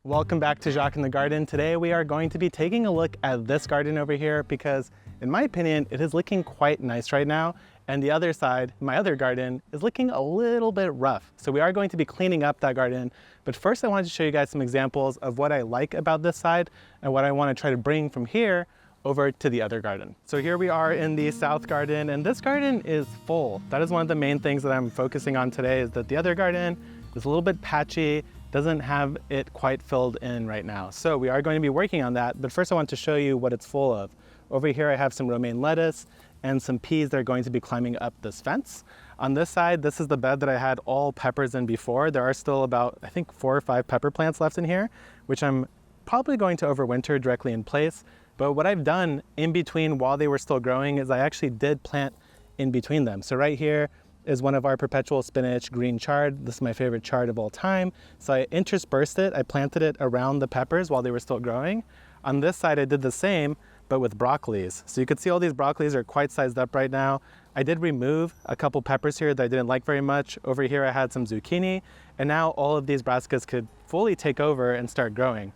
Welcome back to Jacques in the Garden. Today we are going to be taking a look at this garden over here because, in my opinion, it is looking quite nice right now. And the other side, my other garden, is looking a little bit rough. So we are going to be cleaning up that garden. But first I wanted to show you guys some examples of what I like about this side and what I want to try to bring from here over to the other garden. So here we are in the south garden, and this garden is full. That is one of the main things that I'm focusing on today, is that the other garden is a little bit patchy, doesn't have it quite filled in right now. So we are going to be working on that, but first I want to show you what it's full of. Over here I have some romaine lettuce and some peas that are going to be climbing up this fence. On this side, this is the bed that I had all peppers in before. There are still about, I think, 4 or 5 pepper plants left in here, which I'm probably going to overwinter directly in place. But what I've done in between while they were still growing is I actually did plant in between them. So right here is one of our perpetual spinach green chard. This is my favorite chard of all time. So I interspersed it. I planted it around the peppers while they were still growing. On this side, I did the same, but with broccolis. So you can see all these broccolis are quite sized up right now. I did remove a couple peppers here that I didn't like very much. Over here, I had some zucchini, and now all of these brassicas could fully take over and start growing.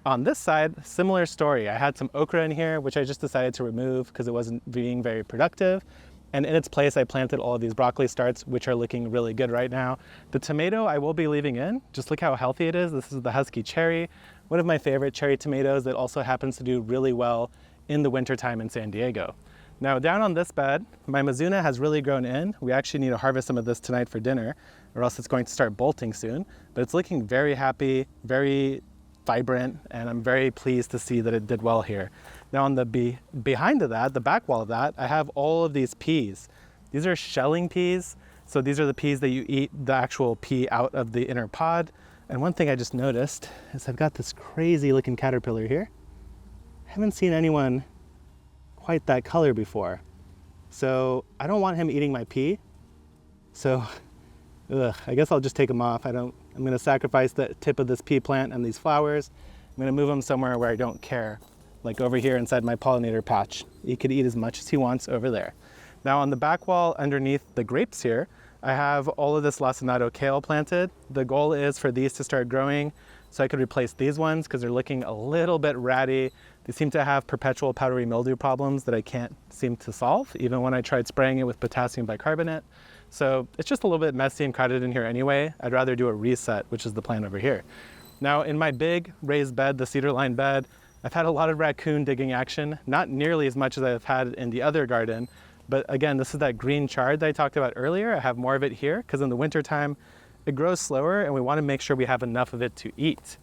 On this side, similar story. I had some okra in here, which I just decided to remove because it wasn't being very productive. And in its place, I planted all of these broccoli starts, which are looking really good right now. The tomato I will be leaving in. Just look how healthy it is. This is the Husky cherry, one of my favorite cherry tomatoes that also happens to do really well in the wintertime in San Diego. Now down on this bed, my Mizuna has really grown in. We actually need to harvest some of this tonight for dinner, or else it's going to start bolting soon. But it's looking very happy, very vibrant, and I'm very pleased to see that it did well here. Now on the behind of that, the back wall of that, I have all of these peas. These are shelling peas. So these are the peas that you eat the actual pea out of the inner pod. And one thing I just noticed is I've got this crazy looking caterpillar here. I haven't seen anyone quite that color before. So I don't want him eating my pea. So I guess I'll just take him off. I'm gonna sacrifice the tip of this pea plant and these flowers. I'm gonna move him somewhere where I don't care, like over here inside my pollinator patch. He could eat as much as he wants over there. Now on the back wall underneath the grapes here, I have all of this lacinato kale planted. The goal is for these to start growing so I could replace these ones because they're looking a little bit ratty. They seem to have perpetual powdery mildew problems that I can't seem to solve, even when I tried spraying it with potassium bicarbonate. So it's just a little bit messy and crowded in here anyway. I'd rather do a reset, which is the plan over here. Now in my big raised bed, the cedar lined bed, I've had a lot of raccoon digging action, not nearly as much as I've had in the other garden. But again, this is that green chard that I talked about earlier. I have more of it here because in the wintertime, it grows slower and we want to make sure we have enough of it to eat.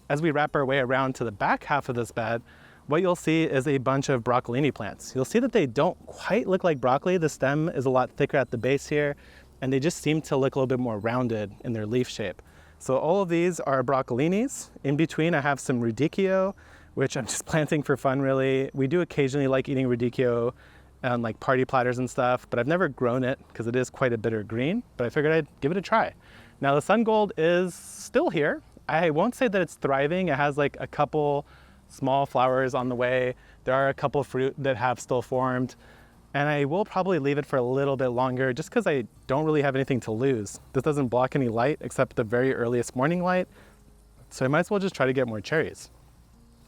As we wrap our way around to the back half of this bed, what you'll see is a bunch of broccolini plants. You'll see that they don't quite look like broccoli. The stem is a lot thicker at the base here, and they just seem to look a little bit more rounded in their leaf shape. So all of these are broccolinis. In between, I have some radicchio, which I'm just planting for fun, really. We do occasionally like eating radicchio on like party platters and stuff, but I've never grown it because it is quite a bitter green, but I figured I'd give it a try. Now the sun gold is still here. I won't say that it's thriving. It has like a couple small flowers on the way. There are a couple fruit that have still formed, and I will probably leave it for a little bit longer just because I don't really have anything to lose. This doesn't block any light except the very earliest morning light, so I might as well just try to get more cherries.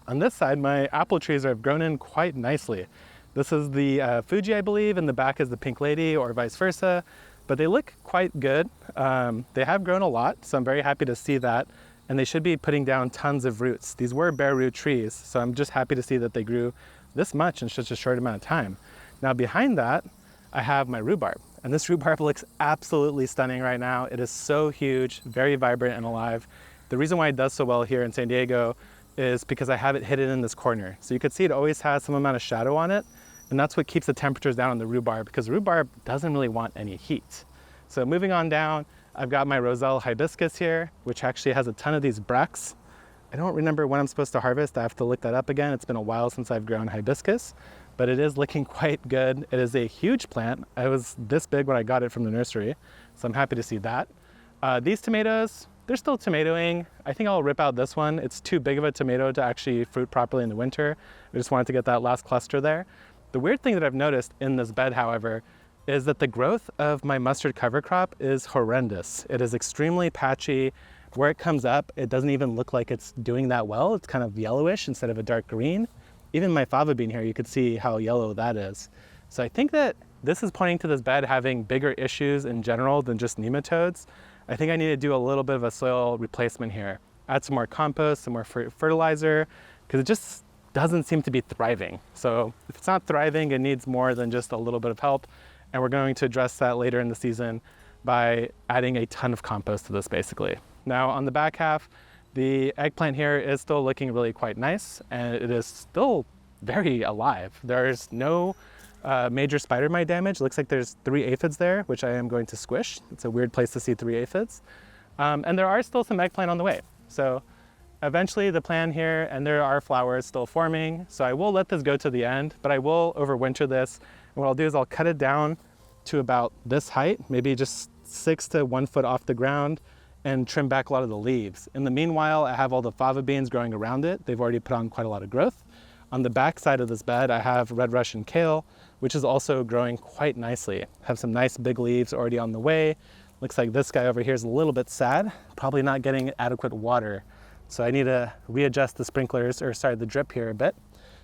On this side, my apple trees have grown in quite nicely. This is the Fuji, I believe, and the back is the Pink Lady, or vice versa, but they look quite good. They have grown a lot, so I'm very happy to see that. And they should be putting down tons of roots. These were bare root trees, so I'm just happy to see that they grew this much in such a short amount of time. Now behind that, I have my rhubarb. And this rhubarb looks absolutely stunning right now. It is so huge, very vibrant and alive. The reason why it does so well here in San Diego is because I have it hidden in this corner. So you can see it always has some amount of shadow on it, and that's what keeps the temperatures down on the rhubarb, because rhubarb doesn't really want any heat. So moving on down, I've got my Roselle hibiscus here, which actually has a ton of these bracts. I don't remember when I'm supposed to harvest. I have to look that up again. It's been a while since I've grown hibiscus, but it is looking quite good. It is a huge plant. It was this big when I got it from the nursery, so I'm happy to see that. These tomatoes, they're still tomatoing. I think I'll rip out this one. It's too big of a tomato to actually fruit properly in the winter. I just wanted to get that last cluster there. The weird thing that I've noticed in this bed, however, is that the growth of my mustard cover crop is horrendous. It is extremely patchy. where it comes up, it doesn't even look like it's doing that well. It's kind of yellowish instead of a dark green. Even my fava bean here, you could see how yellow that is. So I think that this is pointing to this bed having bigger issues in general than just nematodes. I think I need to do a little bit of a soil replacement here. Add some more compost, some more fertilizer, because it just doesn't seem to be thriving. So if it's not thriving, it needs more than just a little bit of help. And we're going to address that later in the season by adding a ton of compost to this basically. Now on the back half, the eggplant here is still looking really quite nice, and it is still very alive. There's no major spider mite damage. Looks like there's 3 aphids there, which I am going to squish. It's a weird place to see 3 aphids. And there are still some eggplant on the way. So eventually the plan here, and there are flowers still forming. So I will let this go to the end, but I will overwinter this. And what I'll do is I'll cut it down to about this height, maybe just 6 to 1 foot off the ground, and trim back a lot of the leaves. In the meanwhile, I have all the fava beans growing around it. They've already put on quite a lot of growth. On the back side of this bed, I have red Russian kale, which is also growing quite nicely. Have some nice big leaves already on the way. Looks like this guy over here is a little bit sad, probably not getting adequate water. So I need to readjust the sprinklers, or sorry, the drip here a bit.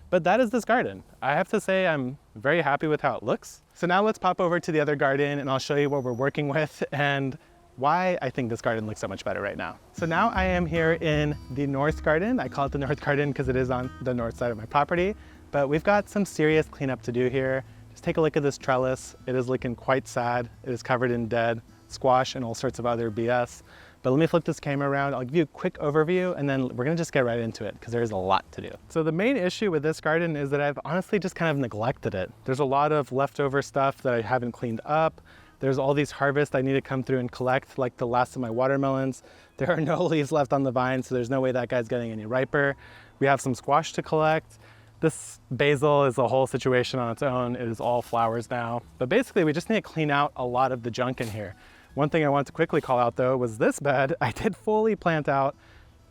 But that is this garden. I have to say I'm very happy with how it looks. So now let's pop over to the other garden and I'll show you what we're working with and why I think this garden looks so much better right now. So now I am here in the North Garden. I call it the North Garden because it is on the north side of my property, but we've got some serious cleanup to do here. Just take a look at this trellis. It is looking quite sad. It is covered in dead squash and all sorts of other BS. But let me flip this camera around. I'll give you a quick overview and then we're gonna just get right into it because there's a lot to do. So the main issue with this garden is that I've honestly just kind of neglected it. There's a lot of leftover stuff that I haven't cleaned up. There's all these harvests I need to come through and collect, like the last of my watermelons. There are no leaves left on the vine, so there's no way that guy's getting any riper. We have some squash to collect. This basil is a whole situation on its own. It is all flowers now. But basically, we just need to clean out a lot of the junk in here. One thing I want to quickly call out though was this bed. I did fully plant out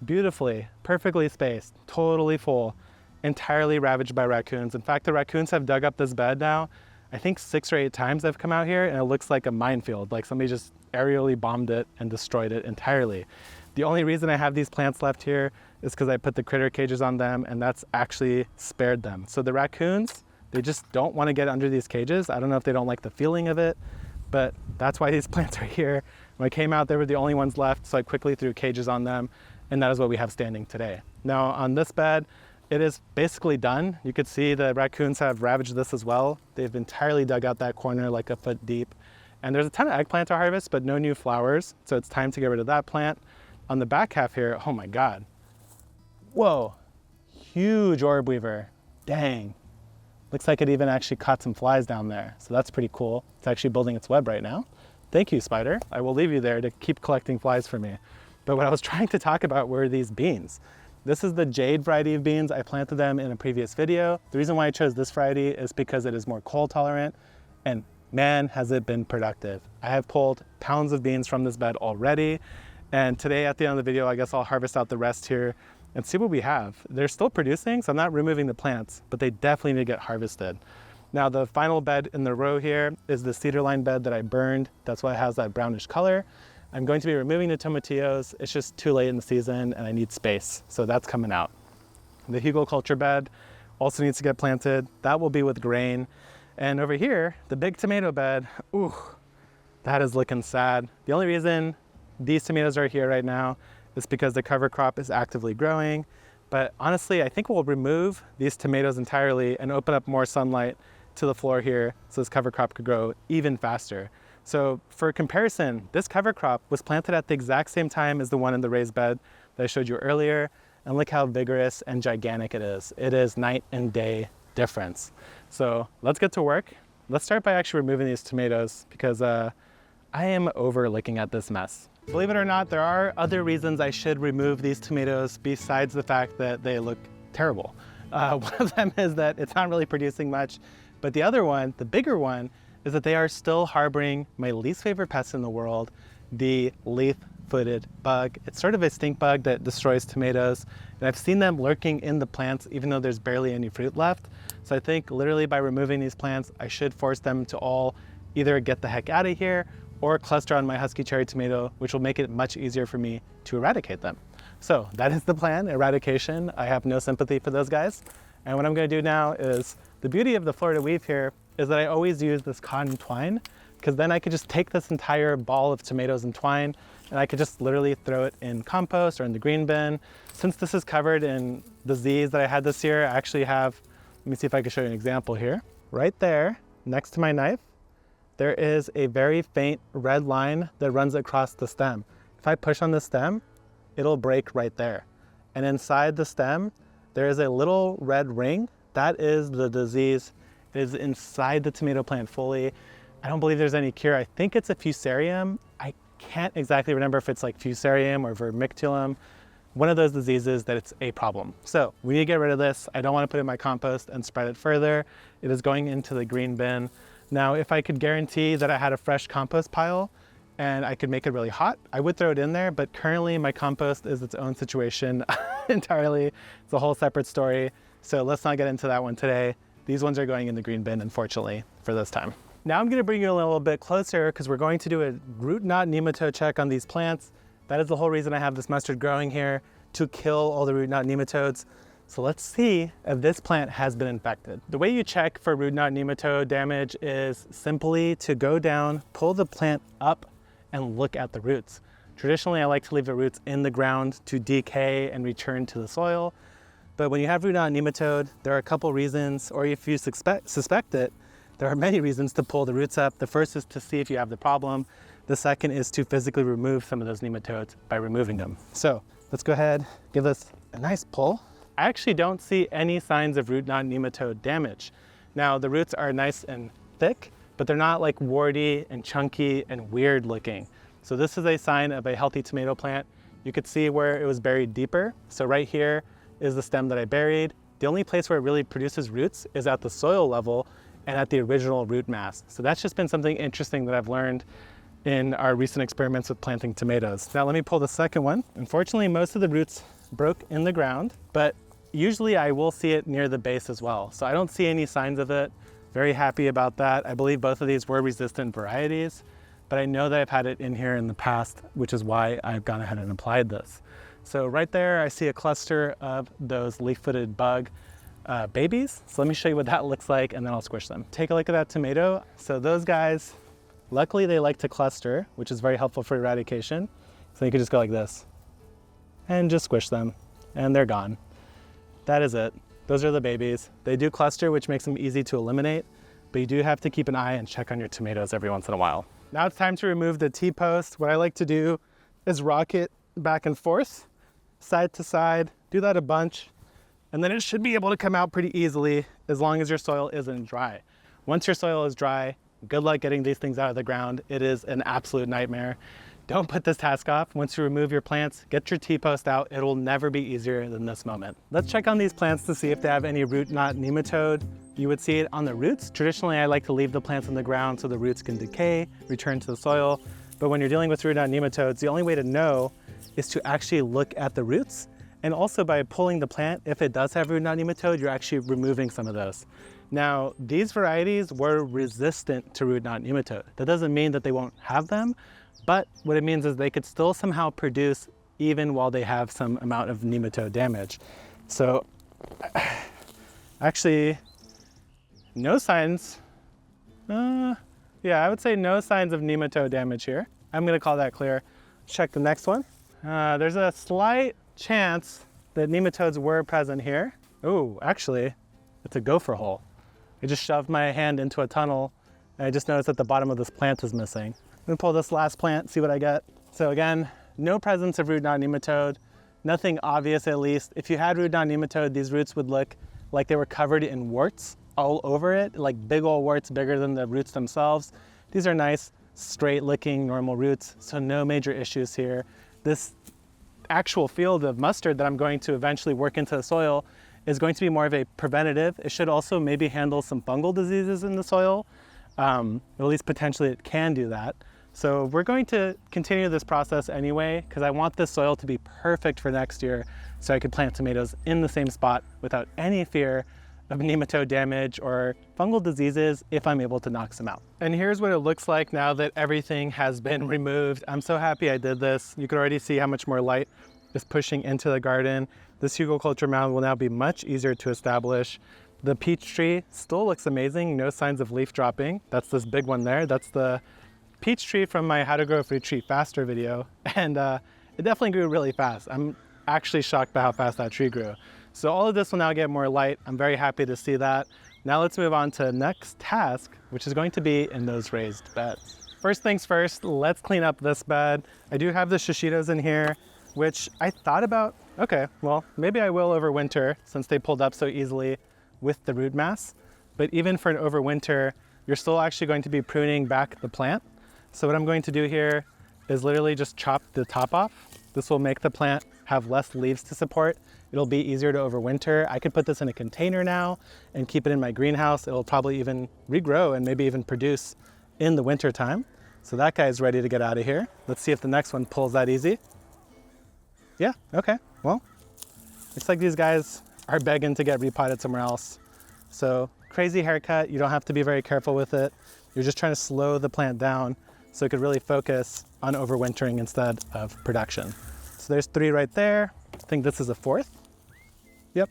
beautifully, perfectly spaced, totally full, entirely ravaged by raccoons. In fact, the raccoons have dug up this bed now. I think 6 or 8 times I've come out here and it looks like a minefield, like somebody just aerially bombed it and destroyed it entirely. The only reason I have these plants left here is because I put the critter cages on them and that's actually spared them. So the raccoons, they just don't want to get under these cages. I don't know if they don't like the feeling of it, but that's why these plants are here. When I came out, they were the only ones left, so I quickly threw cages on them, and that is what we have standing today. Now on this bed, it is basically done. You could see the raccoons have ravaged this as well. They've entirely dug out that corner like a foot deep. And there's a ton of eggplant to harvest, but no new flowers. So it's time to get rid of that plant. On the back half here, oh my God. Whoa, huge orb weaver, dang. Looks like it even actually caught some flies down there. So that's pretty cool. It's actually building its web right now. Thank you, spider. I will leave you there to keep collecting flies for me. But what I was trying to talk about were these beans. This is the jade variety of beans. I planted them in a previous video. The reason why I chose this variety is because it is more cold tolerant, and man, has it been productive. I have pulled pounds of beans from this bed already. And today at the end of the video, I guess I'll harvest out the rest here and see what we have. They're still producing, so I'm not removing the plants, but they definitely need to get harvested. Now the final bed in the row here is the cedar line bed that I burned. That's why it has that brownish color. I'm going to be removing the tomatillos. It's just too late in the season and I need space, so that's coming out. The hugelkultur bed also needs to get planted. That will be with grain. And over here, the big tomato bed, ooh, that is looking sad. The only reason these tomatoes are here right now is because the cover crop is actively growing. But honestly, I think we'll remove these tomatoes entirely and open up more sunlight to the floor here so this cover crop could grow even faster. So for comparison, this cover crop was planted at the exact same time as the one in the raised bed that I showed you earlier. And look how vigorous and gigantic it is. It is night and day difference. So let's get to work. Let's start by actually removing these tomatoes because I am over looking at this mess. Believe it or not, there are other reasons I should remove these tomatoes besides the fact that they look terrible. One of them is that it's not really producing much, but the other one, the bigger one, is that they are still harboring my least favorite pest in the world, the leaf-footed bug. It's sort of a stink bug that destroys tomatoes, and I've seen them lurking in the plants even though there's barely any fruit left. So I think literally by removing these plants, I should force them to all either get the heck out of here or cluster on my Husky Cherry Tomato, which will make it much easier for me to eradicate them. So that is the plan, eradication. I have no sympathy for those guys. And what I'm gonna do now is, the beauty of the Florida Weave here is that I always use this cotton twine, because then I could just take this entire ball of tomatoes and twine, and I could just literally throw it in compost or in the green bin. Since this is covered in disease that I had this year, I actually have, let me see if I can show you an example here. Right there, next to my knife, there is a very faint red line that runs across the stem. If I push on the stem, it'll break right there. And inside the stem, there is a little red ring. That is the disease. It is inside the tomato plant fully. I don't believe there's any cure. I think it's a fusarium. I can't exactly remember if it's like fusarium or vermiculum. One of those diseases that it's a problem. So we need to get rid of this. I don't want to put it in my compost and spread it further. It is going into the green bin. Now, if I could guarantee that I had a fresh compost pile and I could make it really hot, I would throw it in there, but currently my compost is its own situation entirely. It's a whole separate story. So let's not get into that one today. These ones are going in the green bin, unfortunately, for this time. Now I'm gonna bring you a little bit closer because we're going to do a root knot nematode check on these plants. That is the whole reason I have this mustard growing here, to kill all the root knot nematodes. So let's see if this plant has been infected. The way you check for root knot nematode damage is simply to go down, pull the plant up, and look at the roots. Traditionally, I like to leave the roots in the ground to decay and return to the soil. But when you have root knot nematode, there are a couple reasons, or if you suspect it, there are many reasons to pull the roots up. The first is to see if you have the problem. The second is to physically remove some of those nematodes by removing them. So let's go ahead, give this a nice pull. I actually don't see any signs of root knot nematode damage. Now the roots are nice and thick, but they're not like warty and chunky and weird looking. So this is a sign of a healthy tomato plant. You could see where it was buried deeper. So right here is the stem that I buried. The only place where it really produces roots is at the soil level and at the original root mass. So that's just been something interesting that I've learned in our recent experiments with planting tomatoes. Now let me pull the second one. Unfortunately, most of the roots broke in the ground, but usually I will see it near the base as well. So I don't see any signs of it. Very happy about that. I believe both of these were resistant varieties, but I know that I've had it in here in the past, which is why I've gone ahead and applied this. So right there, I see a cluster of those leaf-footed bug babies. So let me show you what that looks like and then I'll squish them. Take a look at that tomato. So those guys, luckily they like to cluster, which is very helpful for eradication. So you could just go like this and just squish them and they're gone. That is it. Those are the babies. They do cluster, which makes them easy to eliminate, but you do have to keep an eye and check on your tomatoes every once in a while. Now it's time to remove the T-post. What I like to do is rock it back and forth, side to side, do that a bunch, and then it should be able to come out pretty easily as long as your soil isn't dry. Once your soil is dry, good luck getting these things out of the ground. It is an absolute nightmare. Don't put this task off. Once you remove your plants, get your T-post out. It will never be easier than this moment. Let's check on these plants to see if they have any root knot nematode. You would see it on the roots. Traditionally, I like to leave the plants in the ground so the roots can decay, return to the soil. But when you're dealing with root knot nematodes, the only way to know is to actually look at the roots. And also by pulling the plant, if it does have root knot nematode, you're actually removing some of those. Now, these varieties were resistant to root knot nematode. That doesn't mean that they won't have them, but what it means is they could still somehow produce even while they have some amount of nematode damage. So actually, no signs. Yeah, I would say no signs of nematode damage here. I'm gonna call that clear. Check the next one. There's a slight chance that nematodes were present here. Oh, actually, it's a gopher hole. I just shoved my hand into a tunnel and I just noticed that the bottom of this plant is missing. I'm gonna pull this last plant, see what I get. So again, no presence of root knot nematode, nothing obvious at least. If you had root knot nematode, these roots would look like they were covered in warts all over it, like big old warts bigger than the roots themselves. These are nice, straight looking normal roots, so no major issues here. This actual field of mustard that I'm going to eventually work into the soil is going to be more of a preventative. It should also maybe handle some fungal diseases in the soil. At least potentially it can do that. So we're going to continue this process anyway, because I want this soil to be perfect for next year so I could plant tomatoes in the same spot without any fear of nematode damage or fungal diseases if I'm able to knock some out. And here's what it looks like now that everything has been removed. I'm so happy I did this. You can already see how much more light is pushing into the garden. This hugelkultur mound will now be much easier to establish. The peach tree still looks amazing, no signs of leaf dropping. That's this big one there. That's the peach tree from my How to Grow a Fruit Tree Faster video. And it definitely grew really fast. I'm actually shocked by how fast that tree grew. So all of this will now get more light. I'm very happy to see that. Now let's move on to the next task, which is going to be in those raised beds. First things first, let's clean up this bed. I do have the shishitos in here, which I thought about, okay, well, maybe I will overwinter since they pulled up so easily with the root mass. But even for an overwinter, you're still actually going to be pruning back the plant. So what I'm going to do here is literally just chop the top off. This will make the plant have less leaves to support. It'll be easier to overwinter. I could put this in a container now and keep it in my greenhouse. It'll probably even regrow and maybe even produce in the winter time. So that guy's ready to get out of here. Let's see if the next one pulls that easy. Yeah, okay, well, looks like these guys are begging to get repotted somewhere else. So crazy haircut, you don't have to be very careful with it. You're just trying to slow the plant down so it could really focus on overwintering instead of production. So there's 3 right there. I think this is a 4th. Yep.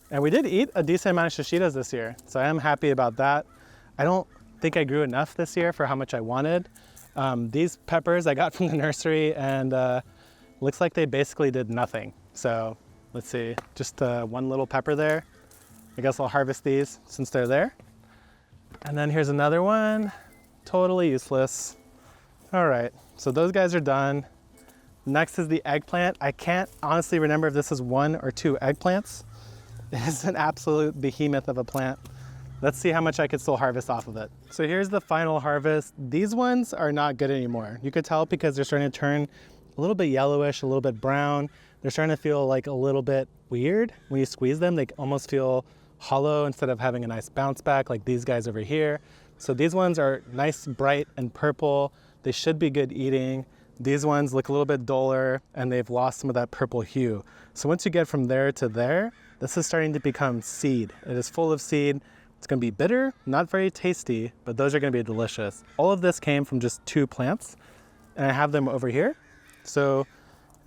And we did eat a decent amount of shishitas this year, so I am happy about that. I don't think I grew enough this year for how much I wanted. These peppers I got from the nursery, and looks like they basically did nothing. So let's see, just one little pepper there. I guess I'll harvest these since they're there. And then here's another one, totally useless. All right, so those guys are done. Next is the eggplant. I can't honestly remember if this is 1 or 2 eggplants. It's an absolute behemoth of a plant. Let's see how much I could still harvest off of it. So here's the final harvest. These ones are not good anymore. You could tell because they're starting to turn a little bit yellowish, a little bit brown. They're starting to feel like a little bit weird. When you squeeze them, they almost feel hollow instead of having a nice bounce back like these guys over here. So these ones are nice, bright and purple. They should be good eating. These ones look a little bit duller and they've lost some of that purple hue. So once you get from there to there, this is starting to become seed. It is full of seed. It's gonna be bitter, not very tasty, but those are gonna be delicious. All of this came from just 2 plants and I have them over here. So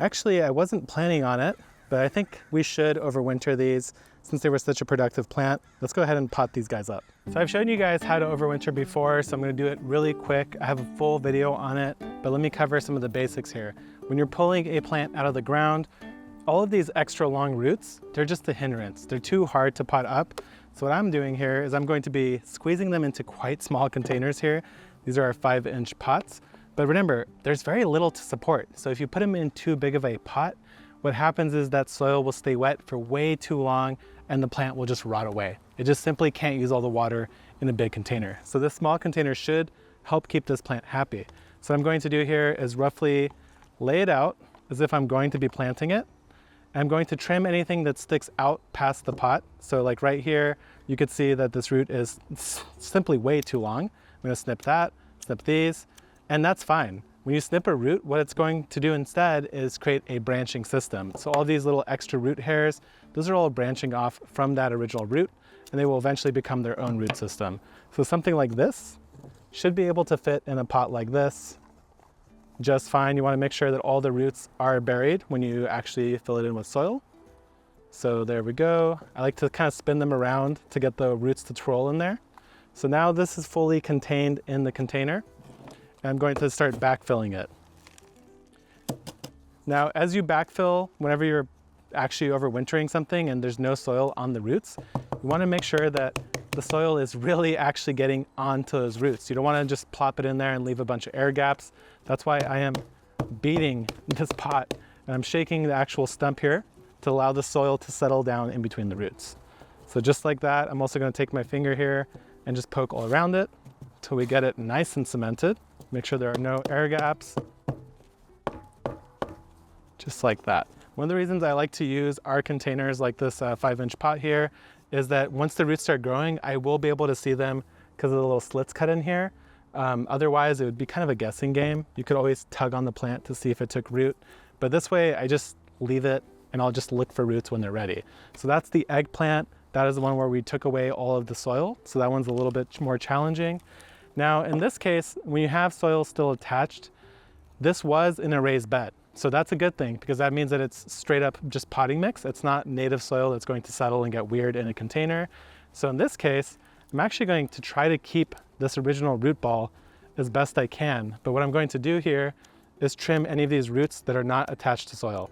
actually I wasn't planning on it, but I think we should overwinter these since they were such a productive plant. Let's go ahead and pot these guys up. So I've shown you guys how to overwinter before, so I'm gonna do it really quick. I have a full video on it, but let me cover some of the basics here. When you're pulling a plant out of the ground, all of these extra long roots, they're just a hindrance. They're too hard to pot up. So what I'm doing here is I'm going to be squeezing them into quite small containers here. These are our 5-inch pots. But remember, there's very little to support. So if you put them in too big of a pot, what happens is that soil will stay wet for way too long and the plant will just rot away. It just simply can't use all the water in a big container. So this small container should help keep this plant happy. So what I'm going to do here is roughly lay it out as if I'm going to be planting it. I'm going to trim anything that sticks out past the pot. So like right here, you could see that this root is simply way too long. I'm gonna snip that, snip these, and that's fine. When you snip a root, what it's going to do instead is create a branching system. So all these little extra root hairs, those are all branching off from that original root, and they will eventually become their own root system. So something like this should be able to fit in a pot like this just fine. You want to make sure that all the roots are buried when you actually fill it in with soil. So there we go. I like to kind of spin them around to get the roots to twirl in there. So now this is fully contained in the container. And I'm going to start backfilling it. Now, as you backfill, whenever you're actually overwintering something and there's no soil on the roots, you want to make sure that the soil is really actually getting onto those roots. You don't want to just plop it in there and leave a bunch of air gaps. That's why I am beating this pot and I'm shaking the actual stump here to allow the soil to settle down in between the roots. So just like that, I'm also going to take my finger here and just poke all around it until we get it nice and cemented. Make sure there are no air gaps. Just like that. One of the reasons I like to use our containers like this 5-inch pot here is that once the roots start growing, I will be able to see them because of the little slits cut in here. Otherwise, it would be kind of a guessing game. You could always tug on the plant to see if it took root. But this way, I just leave it and I'll just look for roots when they're ready. So that's the eggplant. That is the one where we took away all of the soil. So that one's a little bit more challenging. Now, in this case, when you have soil still attached, this was in a raised bed. So that's a good thing because that means that it's straight up just potting mix. It's not native soil that's going to settle and get weird in a container. So in this case, I'm actually going to try to keep this original root ball as best I can. But what I'm going to do here is trim any of these roots that are not attached to soil,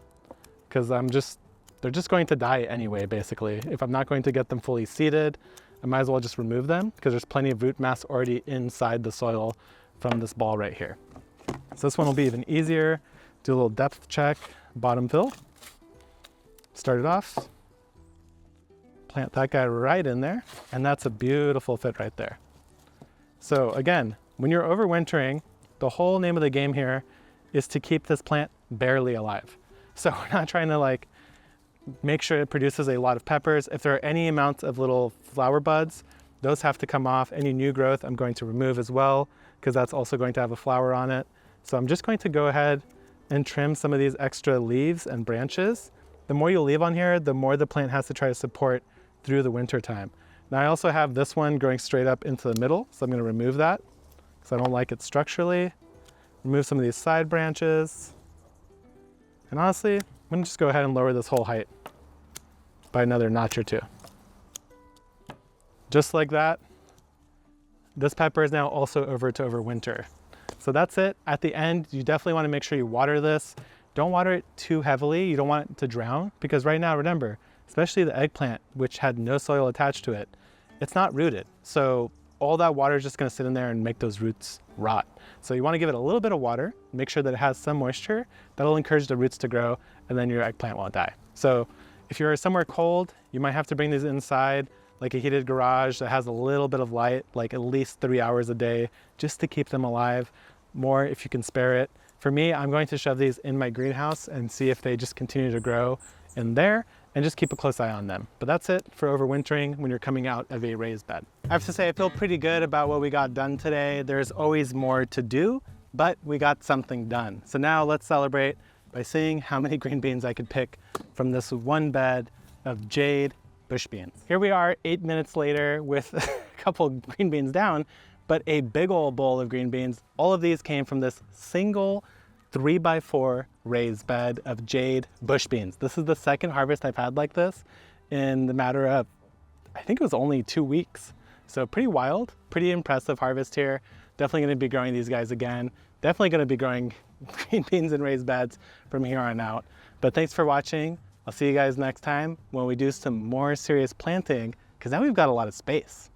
because they're just going to die anyway, basically. If I'm not going to get them fully seeded, I might as well just remove them because there's plenty of root mass already inside the soil from this ball right here. So this one will be even easier. Do a little depth check, bottom fill. Start it off. Plant that guy right in there, and that's a beautiful fit right there. So again, when you're overwintering, the whole name of the game here is to keep this plant barely alive. So we're not trying to like make sure it produces a lot of peppers. If there are any amounts of little flower buds, those have to come off. Any new growth I'm going to remove as well, because that's also going to have a flower on it. So I'm just going to go ahead and trim some of these extra leaves and branches. The more you leave on here, the more the plant has to try to support through the winter time. Now I also have this one growing straight up into the middle, so I'm going to remove that because I don't like it structurally. Remove some of these side branches. And honestly, I'm going to just go ahead and lower this whole height by another notch or two. Just like that. This pepper is now also over to overwinter. So that's it. At the end, you definitely want to make sure you water this. Don't water it too heavily. You don't want it to drown, because right now, remember, especially the eggplant, which had no soil attached to it, it's not rooted. So all that water is just going to sit in there and make those roots rot. So you want to give it a little bit of water, make sure that it has some moisture. That'll encourage the roots to grow, and then your eggplant won't die. So if you're somewhere cold, you might have to bring these inside, like a heated garage that has a little bit of light, like at least 3 hours a day, just to keep them alive. More if you can spare it. For me, I'm going to shove these in my greenhouse and see if they just continue to grow in there, and just keep a close eye on them. But that's it for overwintering when you're coming out of a raised bed. I have to say, I feel pretty good about what we got done today. There's always more to do, but we got something done. So now let's celebrate by seeing how many green beans I could pick from this one bed of jade bush beans. Here we are 8 minutes later with a couple green beans down, but a big old bowl of green beans. All of these came from this single 3x4 raised bed of jade bush beans. This is the second harvest I've had like this in the matter of, I think it was only 2 weeks. So pretty wild, pretty impressive harvest here. Definitely gonna be growing these guys again. Definitely gonna be growing green beans in raised beds from here on out. But thanks for watching. I'll see you guys next time when we do some more serious planting, because now we've got a lot of space.